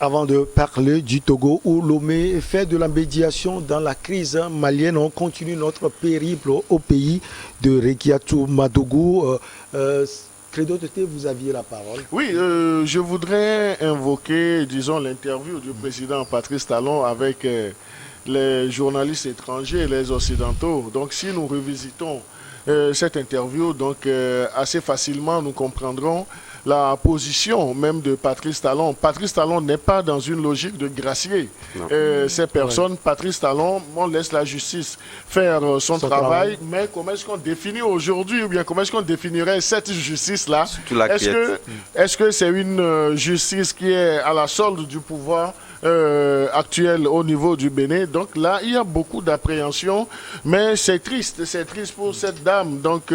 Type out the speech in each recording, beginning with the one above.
Avant de parler du Togo où Lomé fait de la médiation dans la crise malienne, on continue notre périple au pays de Rekiatou Madougou. Credo Tété, vous aviez la parole. Oui, je voudrais invoquer, disons, l'interview du président Patrice Talon avec les journalistes étrangers et les occidentaux. Donc, si nous revisitons cette interview, donc assez facilement, nous comprendrons la position même de Patrice Talon. Patrice Talon n'est pas dans une logique de gracier ces personnes. Ouais. Patrice Talon, on laisse la justice faire son travail, mais comment est-ce qu'on définit aujourd'hui, ou bien comment est-ce qu'on définirait cette justice-là? Est-ce que c'est une justice qui est à la solde du pouvoir actuel au niveau du Bénin? Donc là, il y a beaucoup d'appréhension, mais c'est triste pour cette dame. Donc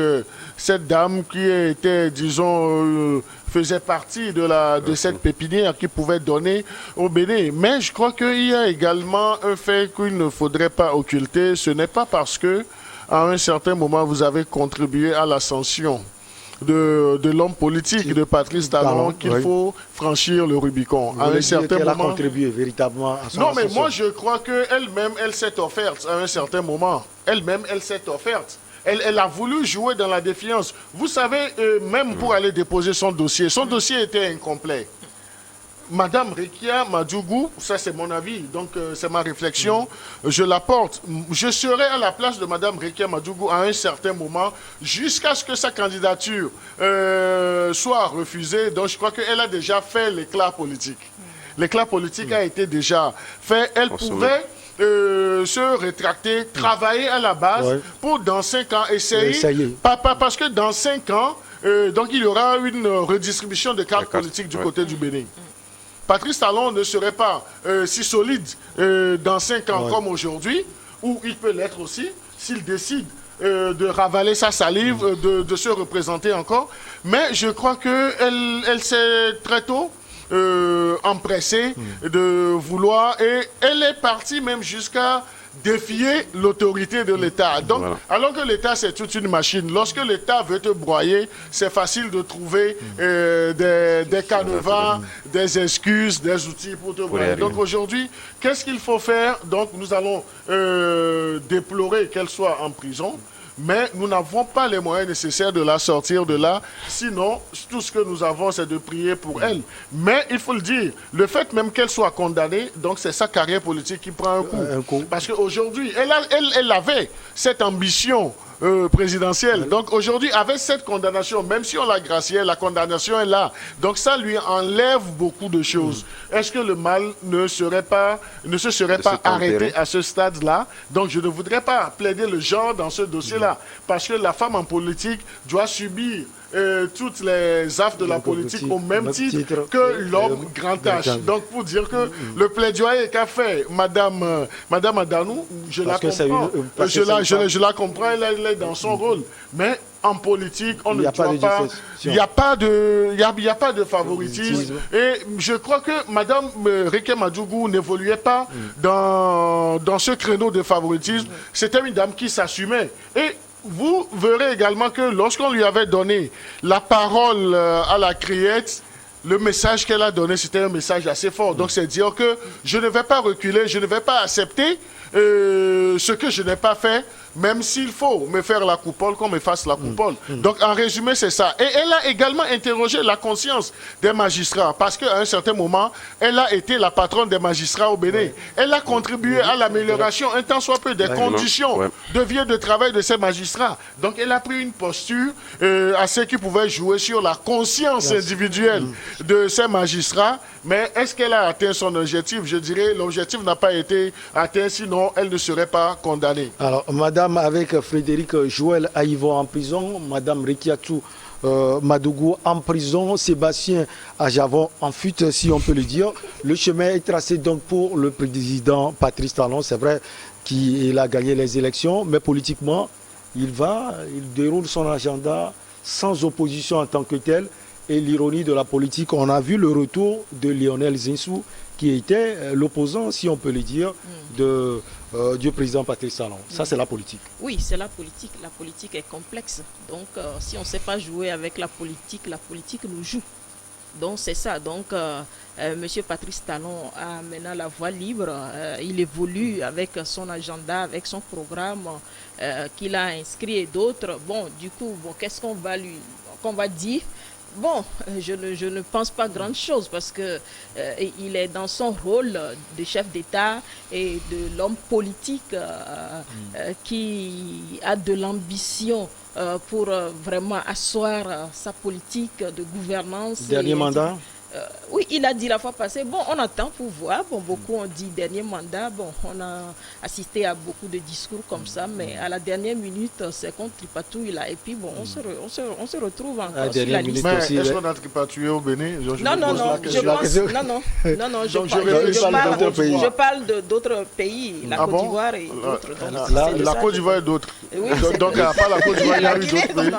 cette dame qui était, disons, faisait partie de cette pépinière qui pouvait donner au Bénin. Mais je crois qu'il y a également un fait qu'il ne faudrait pas occulter. Ce n'est pas parce que à un certain moment vous avez contribué à l'ascension de l'homme politique de Patrice Talon qu'il faut franchir le Rubicon. À un certain moment, a contribué véritablement à son Non, mais ascension. moi je crois qu'elle-même, elle s'est offerte à un certain moment. Elle-même, elle s'est offerte. Elle a voulu jouer dans la défiance. Vous savez, même pour aller déposer son dossier était incomplet. Madame Rekia Madougou, ça c'est mon avis, donc c'est ma réflexion, je la porte. Je serai à la place de Madame Rekia Madougou à un certain moment, jusqu'à ce que sa candidature soit refusée. Donc je crois qu'elle a déjà fait l'éclat politique. L'éclat politique a été déjà fait. Elle pouvait se rétracter, travailler à la base pour dans 5 ans essayer. Parce que dans 5 ans, donc il y aura une redistribution de cartes politiques du côté du Bénin. Patrice Talon ne serait pas si solide dans 5 ans comme aujourd'hui, où il peut l'être aussi, s'il décide de ravaler sa salive, de se représenter encore. Mais je crois qu'elle s'est très tôt empressée de vouloir, et elle est partie même jusqu'à défier l'autorité de l'État. Donc, alors que l'État, c'est toute une machine. Lorsque l'État veut te broyer, c'est facile de trouver des canevas, des excuses, des outils pour te broyer. Donc, aujourd'hui, qu'est-ce qu'il faut faire? Donc, nous allons déplorer qu'elle soit en prison. Mais nous n'avons pas les moyens nécessaires de la sortir de là. Sinon, tout ce que nous avons, c'est de prier pour elle. Mais il faut le dire, le fait même qu'elle soit condamnée, donc c'est sa carrière politique qui prend un coup. Parce qu'aujourd'hui, elle avait cette ambition présidentielle. Donc aujourd'hui, avec cette condamnation, même si on l'a graciée, la condamnation est là. Donc ça lui enlève beaucoup de choses. Est-ce que le mal ne se serait pas arrêté à ce stade-là? Donc je ne voudrais pas plaider le genre dans ce dossier-là. Parce que la femme en politique doit subir toutes les affres de la politique au même titre que l'homme grand H. Donc pour dire que le plaidoyer qu'a fait Madame Adanou, je la comprends. Je la comprends, elle est dans son rôle. Mais en politique, on ne doit pas... Il n'y a pas de favoritisme. Et je crois que Madame Rekia Madougou n'évoluait pas dans ce créneau de favoritisme. C'était une dame qui s'assumait. Et vous verrez également que lorsqu'on lui avait donné la parole à la criette, le message qu'elle a donné, c'était un message assez fort. Donc, c'est dire que je ne vais pas reculer, je ne vais pas accepter ce que je n'ai pas fait, même s'il faut me faire la coupole, qu'on me fasse la coupole. Donc, en résumé, c'est ça. Et elle a également interrogé la conscience des magistrats, parce qu'à un certain moment, elle a été la patronne des magistrats au Bénin. Elle a contribué à l'amélioration, un tant soit peu, des conditions de vie et de travail de ces magistrats. Donc, elle a pris une posture à ce qui pouvait jouer sur la conscience individuelle de ces magistrats. Mais est-ce qu'elle a atteint son objectif? Je dirais l'objectif n'a pas été atteint, sinon elle ne serait pas condamnée. Alors, madame, avec Frédéric Joël Aïvo en prison, madame Rekiatou Madougou en prison, Sébastien Ajavon en fuite, si on peut le dire. Le chemin est tracé donc pour le président Patrice Talon. C'est vrai qu'il a gagné les élections, mais politiquement, il déroule son agenda sans opposition en tant que tel. Et l'ironie de la politique, on a vu le retour de Lionel Zinsou, qui était l'opposant, si on peut le dire, du président Patrice Talon. Ça, c'est la politique. Oui, c'est la politique. La politique est complexe. Donc, si on ne sait pas jouer avec la politique nous joue. Donc c'est ça. Donc Monsieur Patrice Talon a maintenant la voie libre. Il évolue avec son agenda, avec son programme qu'il a inscrit et d'autres. Bon, du coup, qu'est-ce qu'on va dire? Bon, je ne pense pas grand chose parce que il est dans son rôle de chef d'État et de l'homme politique qui a de l'ambition pour vraiment asseoir sa politique de gouvernance. Dernier mandat? Oui, il a dit la fois passée, bon, on attend pour voir. Bon, beaucoup ont dit dernier mandat. Bon, on a assisté à beaucoup de discours comme ça, mais à la dernière minute, c'est contre Tripatouille là. Et puis, bon, on se retrouve encore sur la liste. Mais est-ce qu'on a tripatouillé au Bénin? Non, je parle d'autres pays, la Côte d'Ivoire et d'autres. La Côte d'Ivoire et d'autres. Donc, à part la Côte d'Ivoire, il y a eu d'autres pays.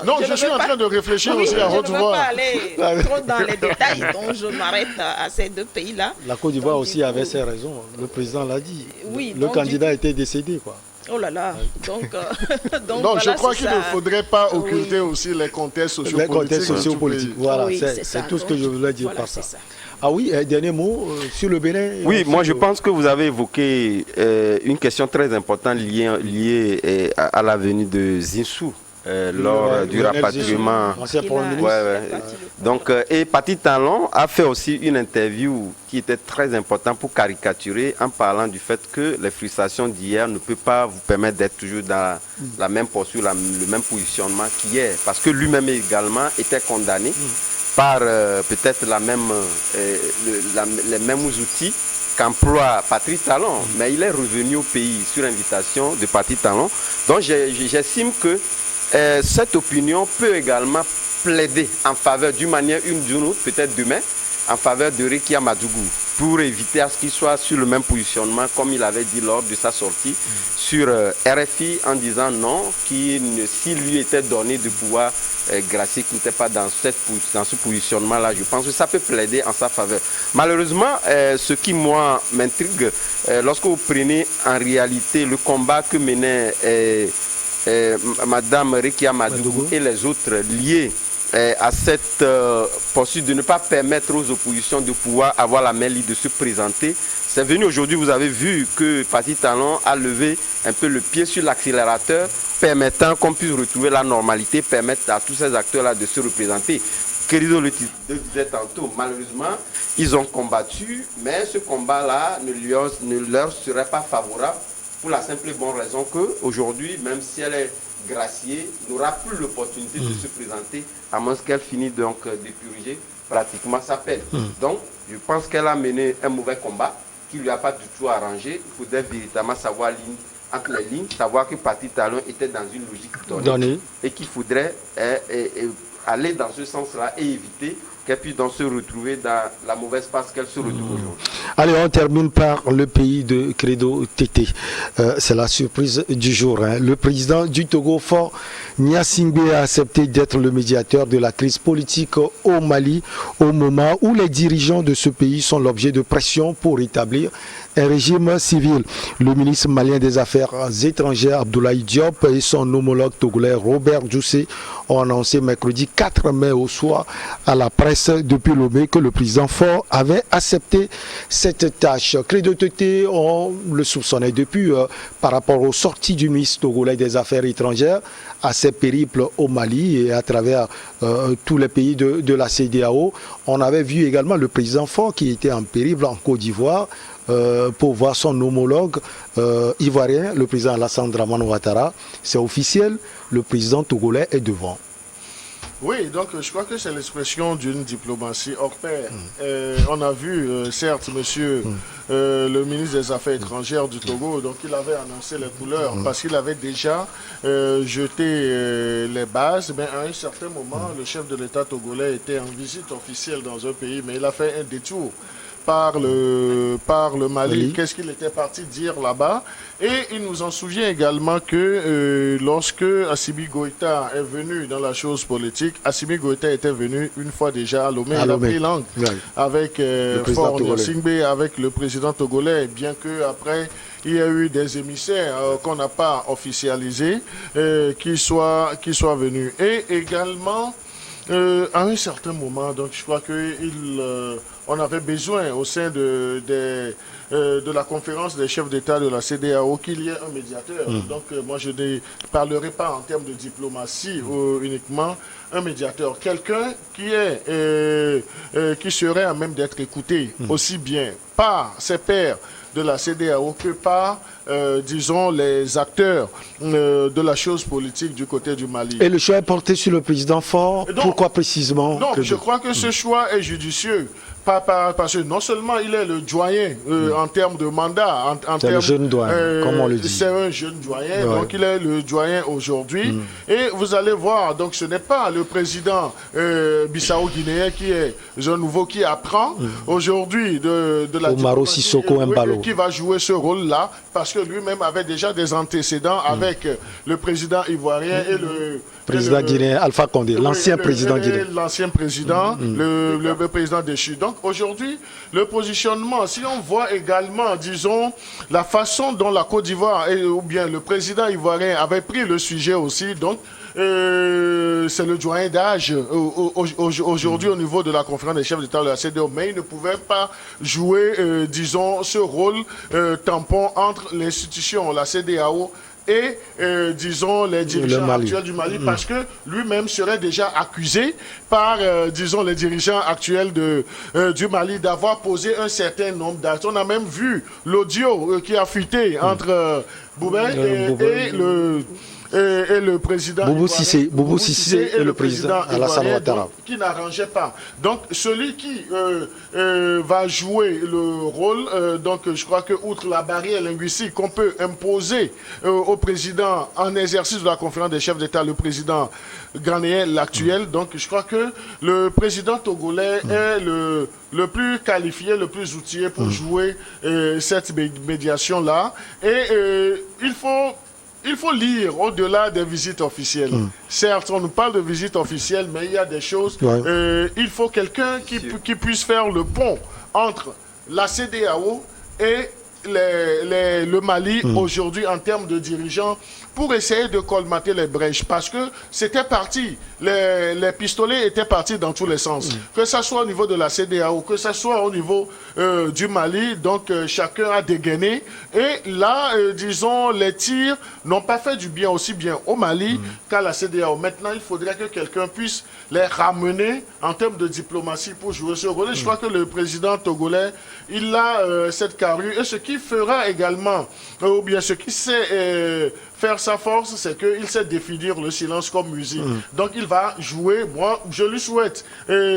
Non, je suis en train de réfléchir aussi à Côte d'Ivoire. Je ne veux pas aller trop dans les détails. Donc je m'arrête à ces deux pays-là. La Côte d'Ivoire aussi avait ses raisons. Le président l'a dit. Oui, le candidat était décédé, quoi. Oh là là. Donc voilà, je crois qu'il ne faudrait pas occulter aussi les contextes sociopolitiques. Les contextes sociopolitiques, voilà. Oui, c'est tout ce que je voulais dire par ça. Ça. Ah oui, dernier mot sur le Bénin. Oui, moi je pense que vous avez évoqué une question très importante liée à la venue de Zinsou. Lors du rapatriement. Donc, et Patrice Talon a fait aussi une interview qui était très importante pour caricaturer en parlant du fait que les frustrations d'hier ne peuvent pas vous permettre d'être toujours dans la même posture, le même positionnement qu'hier. Parce que lui-même également était condamné par peut-être les mêmes outils qu'emploie Patrice Talon. Mais il est revenu au pays sur invitation de Patrice Talon. Donc, j'estime que cette opinion peut également plaider en faveur d'une manière ou d'une autre, peut-être demain, en faveur de Rekia Madougou, pour éviter à ce qu'il soit sur le même positionnement, comme il avait dit lors de sa sortie sur RFI, en disant non, s'il lui était donné de pouvoir gracier, qu'il n'était pas dans ce positionnement-là. Je pense que ça peut plaider en sa faveur. Malheureusement, ce qui, moi, m'intrigue, lorsque vous prenez en réalité le combat que menait Madame Rekia Madougou et les autres liés à cette posture de ne pas permettre aux oppositions de pouvoir avoir la main libre de se présenter. C'est venu aujourd'hui, vous avez vu que Patrice Talon a levé un peu le pied sur l'accélérateur, permettant qu'on puisse retrouver la normalité, permettre à tous ces acteurs-là de se représenter. Querido le disait tantôt, malheureusement, ils ont combattu, mais ce combat-là ne leur serait pas favorable pour la simple et bonne raison qu'aujourd'hui, même si elle est graciée, n'aura plus l'opportunité de se présenter, à moins qu'elle finisse donc de purger pratiquement sa peine. Donc, je pense qu'elle a mené un mauvais combat qui ne lui a pas du tout arrangé. Il faudrait véritablement savoir entre les lignes, savoir que Patrice Talon était dans une logique donnée et qu'il faudrait aller dans ce sens-là et éviter qu'elle puisse donc se retrouver dans la mauvaise passe qu'elle se retrouve aujourd'hui. Allez, on termine par le pays de Credo Tété. C'est la surprise du jour. Le président du Togo, Faure Gnassingbé, a accepté d'être le médiateur de la crise politique au Mali au moment où les dirigeants de ce pays sont l'objet de pression pour établir un régime civil. Le ministre malien des Affaires étrangères, Abdoulaye Diop, et son homologue togolais, Robert Djoussé, ont annoncé mercredi 4 mai au soir à la presse depuis Lomé que le président Faure avait accepté cette tâche. Credo Tété, on le soupçonnait depuis par rapport aux sorties du ministre togolais des Affaires étrangères à ses périples au Mali et à travers tous les pays de la CEDEAO. On avait vu également le président Faure qui était en périple en Côte d'Ivoire pour voir son homologue ivoirien, le président Alassane Dramane Ouattara. C'est officiel, le président togolais est devant. Oui, donc je crois que c'est l'expression d'une diplomatie hors pair. On a vu, certes, monsieur le ministre des Affaires étrangères du Togo, donc il avait annoncé les couleurs parce qu'il avait déjà jeté les bases. Mais à un certain moment, le chef de l'État togolais était en visite officielle dans un pays, mais il a fait un détour par le Mali. Qu'est-ce qu'il était parti dire là-bas? Et il nous en souvient également que lorsque Assimi Goïta est venu dans la chose politique, Assimi Goïta était venu une fois déjà à Lomé. Il a pris langue avec Faure Gnassingbé, avec le président togolais, bien que après il y a eu des émissaires qu'on n'a pas officialisés qui soient venus. Et également, à un certain moment, donc je crois qu'on avait besoin au sein de la conférence des chefs d'État de la CEDEAO qu'il y ait un médiateur. Donc moi je ne parlerai pas en termes de diplomatie uniquement, un médiateur, quelqu'un qui serait à même d'être écouté aussi bien par ses pairs de la CEDEAO que par, disons, les acteurs de la chose politique du côté du Mali. Et le choix est porté sur le président Faure. Pourquoi précisément? Non, je crois que ce choix est judicieux. Parce que non seulement il est le doyen en termes de mandat, c'est le jeune doyen, comme on le dit. C'est un jeune doyen, donc il est le doyen aujourd'hui. Et vous allez voir, donc ce n'est pas le président bissau-guinéen qui est un nouveau qui apprend aujourd'hui de la Omaro Sissoko Embalo qui va jouer ce rôle-là, parce que lui-même avait déjà des antécédents avec le président ivoirien et le président guinéen Alpha Condé, l'ancien président guinéen. L'ancien président, le président déchu. Donc aujourd'hui, le positionnement, si on voit également, disons, la façon dont la Côte d'Ivoire, ou bien le président ivoirien avait pris le sujet aussi, donc c'est le doyen d'âge aujourd'hui au niveau de la conférence des chefs d'État de la CEDEAO, mais il ne pouvait pas jouer, disons, ce rôle tampon entre l'institution, la CEDEAO, et, disons, les dirigeants actuels du Mali, parce que lui-même serait déjà accusé par, disons, les dirigeants actuels du Mali d'avoir posé un certain nombre d'actes. On a même vu l'audio qui a fuité entre Boubé et le président Boubou Cissé et le président Alassane Ouattara, qui n'arrangeait pas. Donc celui qui va jouer le rôle, donc je crois que outre la barrière linguistique qu'on peut imposer au président en exercice de la conférence des chefs d'État, le président ghanéen, l'actuel, donc je crois que le président togolais est le plus qualifié, le plus outillé pour jouer cette médiation-là. Et il faut lire au-delà des visites officielles. Certes, on nous parle de visites officielles, mais il y a des choses. Il faut quelqu'un qui puisse faire le pont entre la CEDEAO et le Mali aujourd'hui en termes de dirigeants, pour essayer de colmater les brèches, parce que c'était parti, les pistolets étaient partis dans tous les sens, que ce soit au niveau de la CEDEAO, que ce soit au niveau du Mali, donc chacun a dégainé, et là, disons, les tirs n'ont pas fait du bien aussi bien au Mali qu'à la CEDEAO. Maintenant, il faudrait que quelqu'un puisse les ramener en termes de diplomatie pour jouer ce rôle. Et je crois que le président togolais, il a cette carrure, et ce qui fera également, ou bien ce qui sait faire sa force, c'est qu'il sait définir le silence comme musique. Donc il va jouer, moi je lui souhaite,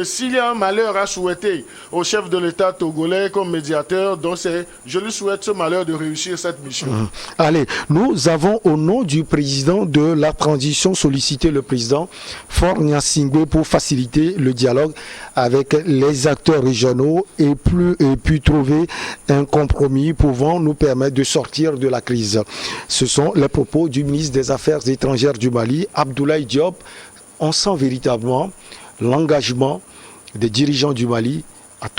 s'il y a un malheur à souhaiter au chef de l'État togolais comme médiateur, donc je lui souhaite ce malheur de réussir cette mission. Allez, nous avons au nom du président de la transition sollicité le président Faure Gnassingbé pour faciliter le dialogue avec les acteurs régionaux et puis trouver un compromis pouvant nous permettre de sortir de la crise. Ce sont les propos du ministre des Affaires étrangères du Mali, Abdoulaye Diop. On sent véritablement l'engagement des dirigeants du Mali à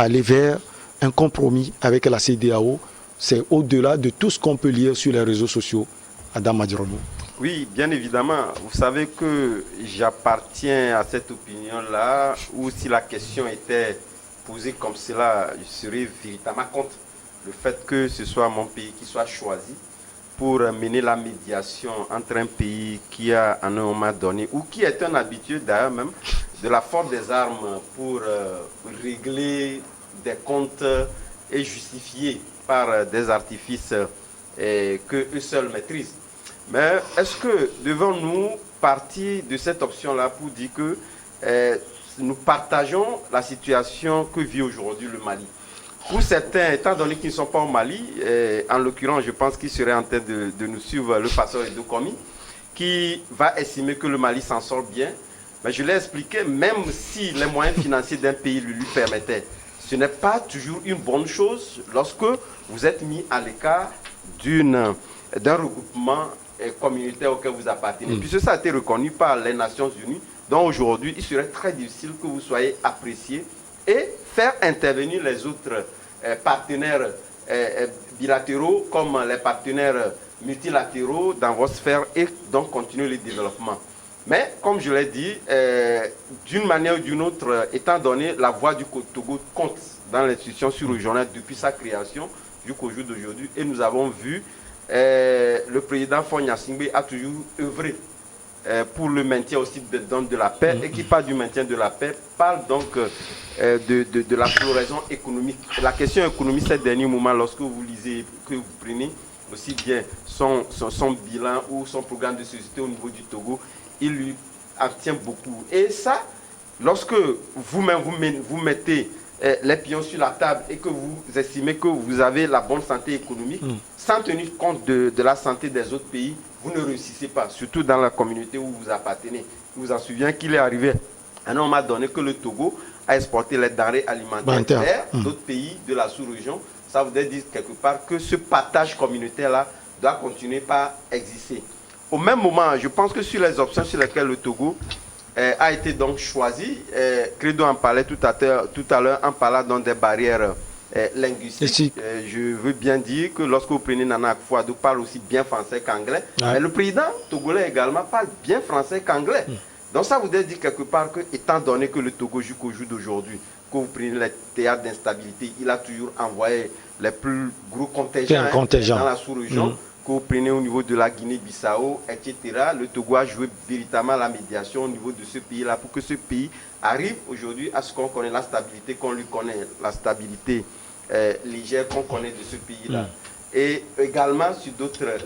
aller vers un compromis avec la CEDEAO. C'est au-delà de tout ce qu'on peut lire sur les réseaux sociaux. Adam Madjirobo. Oui, bien évidemment. Vous savez que j'appartiens à cette opinion-là, où si la question était posée comme cela, je serais véritablement contre le fait que ce soit mon pays qui soit choisi pour mener la médiation entre un pays qui a en un moment donné, ou qui est un habitué d'ailleurs même, de la force des armes pour régler des comptes et justifier par des artifices que eux seuls maîtrisent. Mais est-ce que devons-nous partir de cette option-là pour dire que nous partageons la situation que vit aujourd'hui le Mali? Pour certains, étant donné qu'ils ne sont pas au Mali, en l'occurrence, je pense qu'il serait en train de nous suivre le pasteur Edo Komi, qui va estimer que le Mali s'en sort bien. Mais je l'ai expliqué, même si les moyens financiers d'un pays lui permettaient, ce n'est pas toujours une bonne chose lorsque vous êtes mis à l'écart d'un regroupement communautaire auquel vous appartenez. Puisque ça a été reconnu par les Nations Unies, donc aujourd'hui, il serait très difficile que vous soyez apprécié et faire intervenir les autres partenaires bilatéraux comme les partenaires multilatéraux dans votre sphère et donc continuer le développement. Mais, comme je l'ai dit, d'une manière ou d'une autre, étant donné la voix du Togo compte dans l'institution sur-régionale depuis sa création jusqu'au jour d'aujourd'hui, et nous avons vu le président Faure Gnassingbé a toujours œuvré pour le maintien aussi de la paix, et qui parle du maintien de la paix, parle donc de la floraison économique. La question économique, ces derniers moments, lorsque vous lisez, que vous prenez aussi bien son bilan ou son programme de société au niveau du Togo, il lui en tient beaucoup. Et ça, lorsque vous-même vous mettez les pions sur la table et que vous estimez que vous avez la bonne santé économique, sans tenir compte de la santé des autres pays, vous ne réussissez pas, surtout dans la communauté où vous appartenez. Je vous en souviens qu'il est arrivé à un moment donné que le Togo a exporté les denrées alimentaires vers d'autres pays de la sous-région. Ça voudrait dire quelque part que ce partage communautaire-là doit continuer par exister. Au même moment, je pense que sur les options sur lesquelles le Togo a été donc choisi, Credo en parlait tout à l'heure en parlant donc des barrières linguistiques. Je veux bien dire que lorsque vous prenez Nana Akufo-Addo parle aussi bien français qu'anglais, mais le président togolais également parle bien français qu'anglais. Donc ça voudrait dire quelque part que, étant donné que le Togo jusqu'au jour d'aujourd'hui, que vous prenez les théâtres d'instabilité, il a toujours envoyé les plus gros contingents dans la sous-région, que vous prenez au niveau de la Guinée-Bissau, etc. Le Togo a joué véritablement la médiation au niveau de ce pays-là pour que ce pays arrive aujourd'hui à ce qu'on connaît, la stabilité qu'on lui connaît, la stabilité légère qu'on connaît de ce pays-là. Et également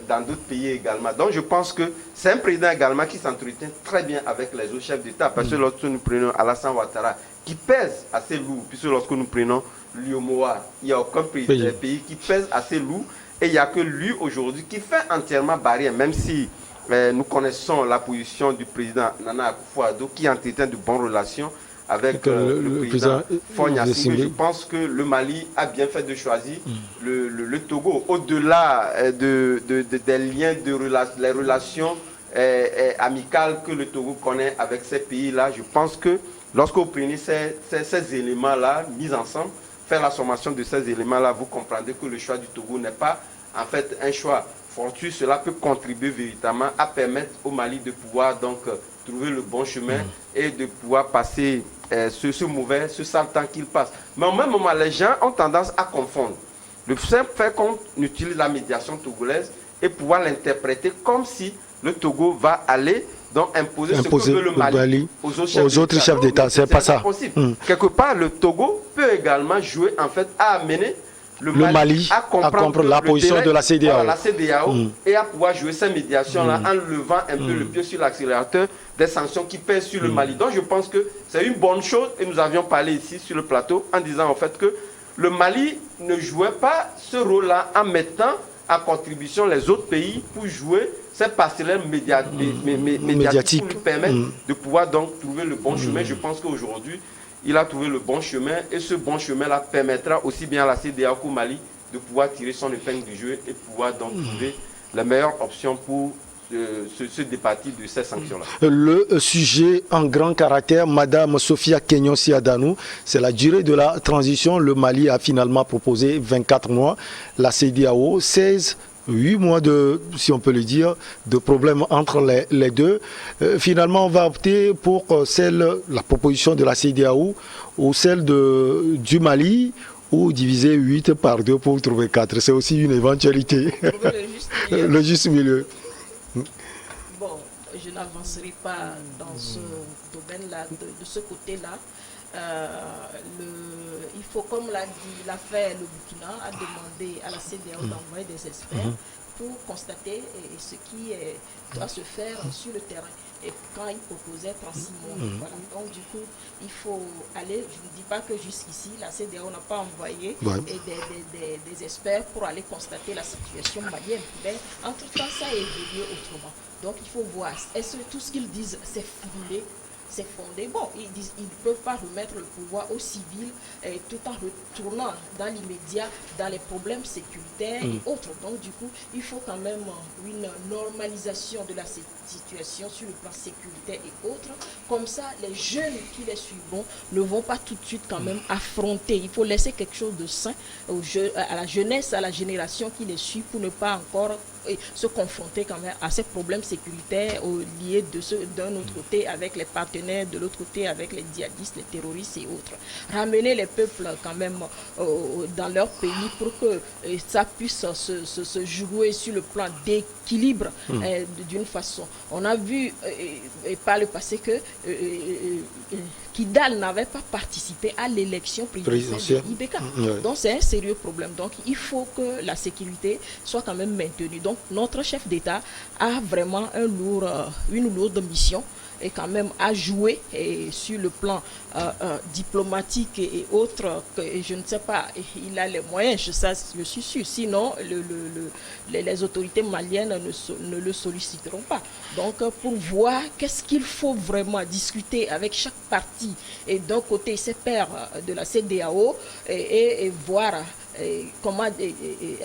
dans d'autres pays également. Donc je pense que c'est un président également qui s'entretient très bien avec les autres chefs d'État. Parce que lorsque nous prenons Alassane Ouattara, qui pèse assez lourd, puisque lorsque nous prenons l'UEMOA, il n'y a aucun pays qui pèse assez lourd. Et il n'y a que lui aujourd'hui qui fait entièrement barrière, même si nous connaissons la position du président Nana Akufo-Addo qui entretient de bonnes relations avec le président Faure Gnassingbé. Je pense que le Mali a bien fait de choisir le Togo. Au-delà des liens, les relations amicales que le Togo connaît avec ces pays-là, je pense que lorsque vous prenez ces éléments-là mis ensemble, faire la sommation de ces éléments-là, vous comprendrez que le choix du Togo n'est pas en fait un choix fortuit. Cela peut contribuer véritablement à permettre au Mali de pouvoir donc trouver le bon chemin et de pouvoir passer ce sale temps qu'il passe. Mais au même moment, les gens ont tendance à confondre le simple fait qu'on utilise la médiation togolaise et pouvoir l'interpréter comme si le Togo va aller donc imposer ce que veut le Mali aux autres chefs d'État. C'est pas ça. Quelque part, le Togo peut également jouer en fait à amener le Mali à comprendre la position de la CEDEAO, et à pouvoir jouer cette médiation-là en levant un peu le pied sur l'accélérateur des sanctions qui pèsent sur le Mali. Donc je pense que c'est une bonne chose, et nous avions parlé ici sur le plateau en disant en fait que le Mali ne jouait pas ce rôle-là en mettant à contribution les autres pays pour jouer ces partenaires médiatiques pour lui permettre de pouvoir donc trouver le bon chemin. Je pense qu'aujourd'hui, il a trouvé le bon chemin, et ce bon chemin-là permettra aussi bien à la CEDEAO qu'au Mali de pouvoir tirer son épingle du jeu et pouvoir donc trouver la meilleure option pour se départir de ces sanctions-là. Le sujet en grand caractère, Madame Sophia Kenyon-Siadanou, c'est la durée de la transition. Le Mali a finalement proposé 24 mois, la CEDEAO 8 mois si on peut le dire, de problèmes entre les deux. Finalement, on va opter pour la proposition de la CEDEAO ou celle du Mali, ou diviser 8 par 2 pour trouver 4. C'est aussi une éventualité. Le juste milieu. Bon, je n'avancerai pas dans ce domaine-là, de ce côté-là. Il faut, comme l'a fait le Burkina, a demandé à la CEDEAO d'envoyer des experts pour constater ce qui doit se faire sur le terrain. Et quand il proposait 36 mois, voilà. Donc du coup, il faut aller, je ne dis pas que jusqu'ici, la CEDEAO n'a pas envoyé des experts pour aller constater la situation malienne. Mais entre-temps, ça a évolué autrement. Donc il faut voir, est-ce que tout ce qu'ils disent, c'est fondé? Bon, ils ne peuvent pas remettre le pouvoir aux civils tout en retournant dans l'immédiat dans les problèmes sécuritaires et autres. Donc du coup, il faut quand même une normalisation de la situation sur le plan sécuritaire et autres. Comme ça, les jeunes qui les suivront ne vont pas tout de suite quand même affronter. Il faut laisser quelque chose de sain à la jeunesse, à la génération qui les suit pour ne pas encore se confronter quand même à ces problèmes sécuritaires liés d'un autre côté avec les partenaires, de l'autre côté avec les djihadistes, les terroristes et autres. Ramener les peuples quand même dans leur pays pour que ça puisse se jouer sur le plan d'équilibre d'une façon. On a vu par le passé que Kidal n'avait pas participé à l'élection présidentielle de IBK. Donc c'est un sérieux problème. Donc il faut que la sécurité soit quand même maintenue. Donc notre chef d'État a vraiment une lourde mission et quand même à jouer sur le plan diplomatique et autres, je ne sais pas, il a les moyens, je suis sûr, sinon les autorités maliennes ne le solliciteront pas. Donc pour voir qu'est-ce qu'il faut vraiment discuter avec chaque parti et d'un côté ses pairs de la CEDEAO et voir comment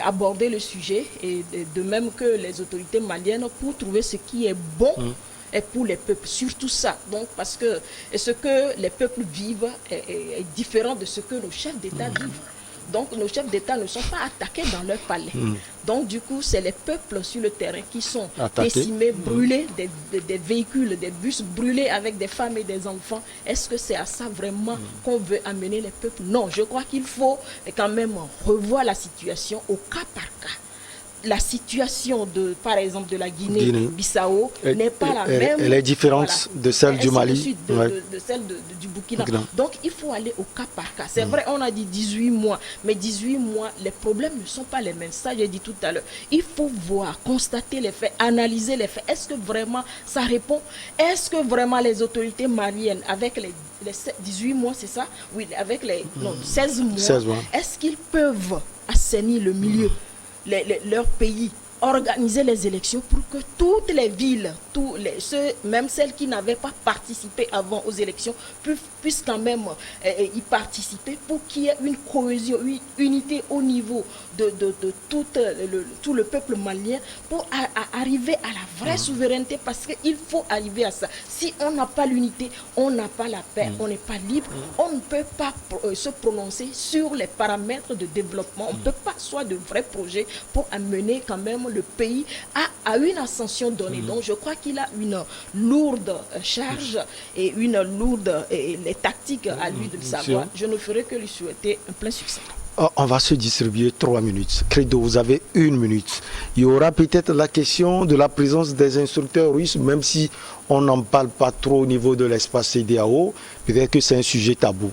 aborder le sujet et de même que les autorités maliennes pour trouver ce qui est bon et pour les peuples, surtout ça. Donc, parce que ce que les peuples vivent est différent de ce que nos chefs d'État vivent. Donc, nos chefs d'État ne sont pas attaqués dans leur palais. Donc, du coup, c'est les peuples sur le terrain qui sont décimés, brûlés, des véhicules, des bus brûlés avec des femmes et des enfants. Est-ce que c'est à ça vraiment qu'on veut amener les peuples? Non, je crois qu'il faut quand même revoir la situation au cas par cas. La situation par exemple de la Guinée-Bissau n'est pas la même. Elle est différente de celle du Mali. De celle du Burkina. Donc il faut aller au cas par cas. C'est vrai, on a dit 18 mois, mais 18 mois, les problèmes ne sont pas les mêmes. Ça, j'ai dit tout à l'heure. Il faut voir, constater les faits, analyser les faits. Est-ce que vraiment ça répond? Est-ce que vraiment les autorités maliennes, avec les 18 mois, c'est ça? Oui, avec les 16 mois. Est-ce qu'ils peuvent assainir le milieu? Leur pays, organiser les élections pour que toutes les villes, même celles qui n'avaient pas participé avant aux élections, puissent quand même y participer pour qu'il y ait une cohésion, une unité au niveau de tout le peuple malien pour arriver à la vraie souveraineté, parce qu'il faut arriver à ça. Si on n'a pas l'unité, on n'a pas la paix, on n'est pas libre, on ne peut pas se prononcer sur les paramètres de développement, on ne peut pas soit de vrais projets pour amener quand même le pays à une ascension donnée. Donc je crois qu'il a une lourde charge et une lourde les tactiques à lui de le savoir. Je ne ferai que lui souhaiter un plein succès. On va se distribuer 3 minutes. Credo, vous avez 1 minute. Il y aura peut-être la question de la présence des instructeurs russes, même si on n'en parle pas trop au niveau de l'espace CEDEAO. Peut-être que c'est un sujet tabou.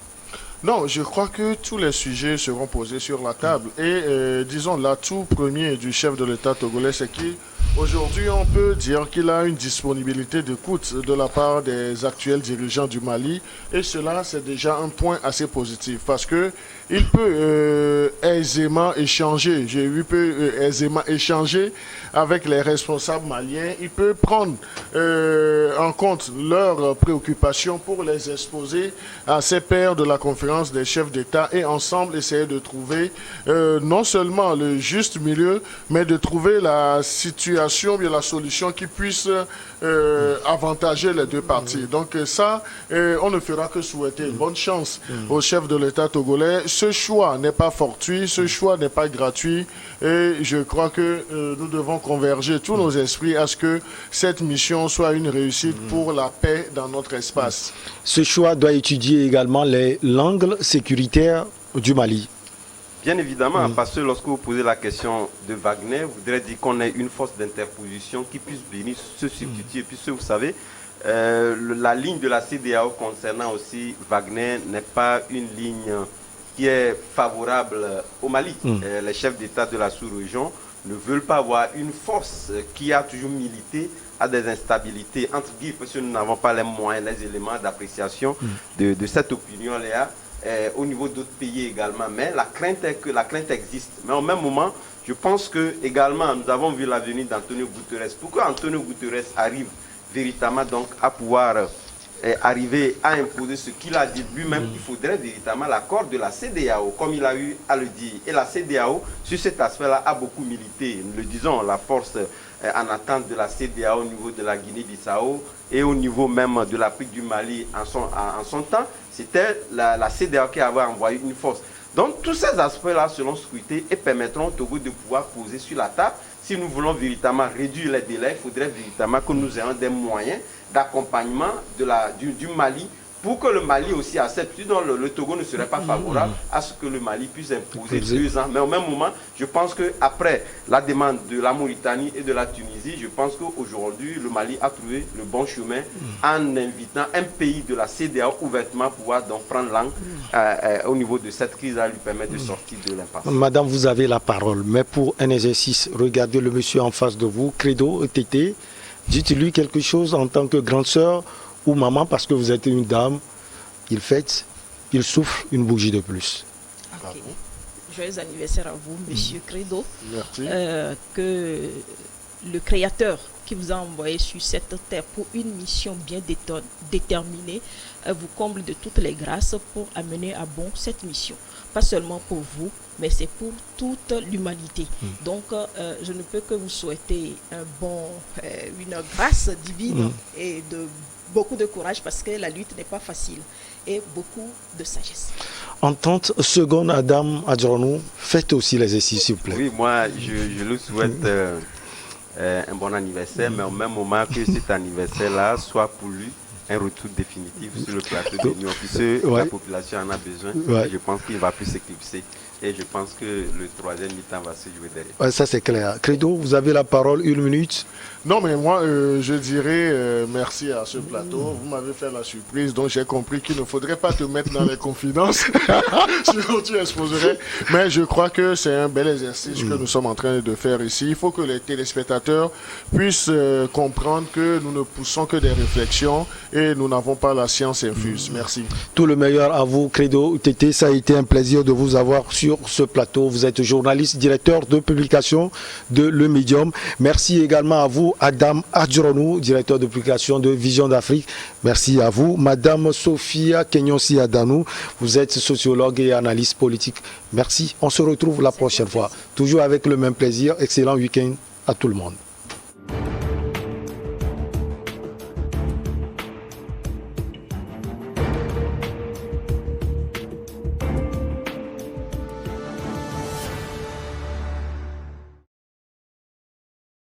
Non, je crois que tous les sujets seront posés sur la table. Et disons, l'atout premier du chef de l'État togolais, c'est qu'aujourd'hui, on peut dire qu'il a une disponibilité d'écoute de la part des actuels dirigeants du Mali. Et cela, c'est déjà un point assez positif parce que il peut aisément échanger. Il peut aisément échanger avec les responsables maliens. Il peut prendre en compte leurs préoccupations pour les exposer à ses pairs de la conférence des chefs d'État et ensemble essayer de trouver non seulement le juste milieu, mais de trouver la situation, bien la solution qui puisse avantager les deux parties. Donc ça, on ne fera que souhaiter bonne chance au chef de l'État togolais. Ce choix n'est pas fortuit, ce choix n'est pas gratuit et je crois que nous devons converger tous nos esprits à ce que cette mission soit une réussite pour la paix dans notre espace. Ce choix doit étudier également l'angle sécuritaire du Mali. Bien évidemment, parce que lorsque vous posez la question de Wagner, vous voudrez dire qu'on ait une force d'interposition qui puisse venir se substituer. Puisque vous savez, la ligne de la CEDEAO concernant aussi Wagner n'est pas une ligne qui est favorable au Mali. Les chefs d'État de la sous-région ne veulent pas avoir une force qui a toujours milité à des instabilités, entre guillemets, parce que nous n'avons pas les moyens, les éléments d'appréciation de cette opinion-là. Au niveau d'autres pays également, mais la crainte est que la crainte existe. Mais au même moment, je pense que également nous avons vu la venue d'Antonio Guterres. Pourquoi Antonio Guterres arrive véritablement donc à pouvoir arriver à imposer ce qu'il a dit lui-même? Il faudrait véritablement l'accord de la CEDEAO, comme il a eu à le dire. Et la CEDEAO, sur cet aspect-là, a beaucoup milité. Nous le disons, la force en attente de la CEDEAO au niveau de la Guinée-Bissau et au niveau même de l'Afrique du Mali en son temps, c'était la CEDEAO qui avait envoyé une force. Donc tous ces aspects-là seront scrutés et permettront au Togo de pouvoir poser sur la table. Si nous voulons véritablement réduire les délais, il faudrait véritablement que nous ayons des moyens d'accompagnement du Mali pour que le Mali aussi accepte. Sinon, le Togo ne serait pas favorable à ce que le Mali puisse imposer 2 ans. Mais au même moment, je pense qu'après la demande de la Mauritanie et de la Tunisie, je pense qu'aujourd'hui, le Mali a trouvé le bon chemin en invitant un pays de la CEDEAO ouvertement pouvoir donc prendre langue au niveau de cette crise à lui permettre de sortir de l'impasse. Madame, vous avez la parole, mais pour un exercice, regardez le monsieur en face de vous, Credo, Tété, dites-lui quelque chose en tant que grande sœur ou maman, parce que vous êtes une dame, il fête, il souffle une bougie de plus. Okay. Joyeux anniversaire à vous, monsieur Credo. Merci. Que le Créateur qui vous a envoyé sur cette terre pour une mission bien déterminée vous comble de toutes les grâces pour amener à bon cette mission. Pas seulement pour vous, mais c'est pour toute l'humanité. Donc, je ne peux que vous souhaiter une grâce divine et beaucoup de courage, parce que la lutte n'est pas facile, et beaucoup de sagesse. En 30 secondes, Adam Adjornou, faites aussi l'exercice, s'il vous plaît. Oui, moi, je lui souhaite un bon anniversaire, mais au même moment que cet anniversaire-là soit pour lui un retour définitif sur le plateau de l'Union, puisque la population en a besoin. Je pense qu'il va plus s'éclipser. Et je pense que le troisième mi-temps va se jouer derrière. Ouais, ça c'est clair. Credo, vous avez la parole, 1 minute. Non, mais moi, je dirais merci à ce plateau. Vous m'avez fait la surprise, donc j'ai compris qu'il ne faudrait pas te mettre dans les confidences, sinon tu exposerais. Mais je crois que c'est un bel exercice que nous sommes en train de faire ici. Il faut que les téléspectateurs puissent comprendre que nous ne poussons que des réflexions et nous n'avons pas la science infuse. Merci. Tout le meilleur à vous, Credo Tété. Ça a été un plaisir de vous avoir sur ce plateau. Vous êtes journaliste, directeur de publication de Le Médium. Merci également à vous, Adam Adjornou, directeur de publication de Vision d'Afrique. Merci à vous, Madame Sophia Kenyonsi Adanou. Vous êtes sociologue et analyste politique. Merci. On se retrouve la prochaine fois. Toujours avec le même plaisir. Excellent week-end à tout le monde.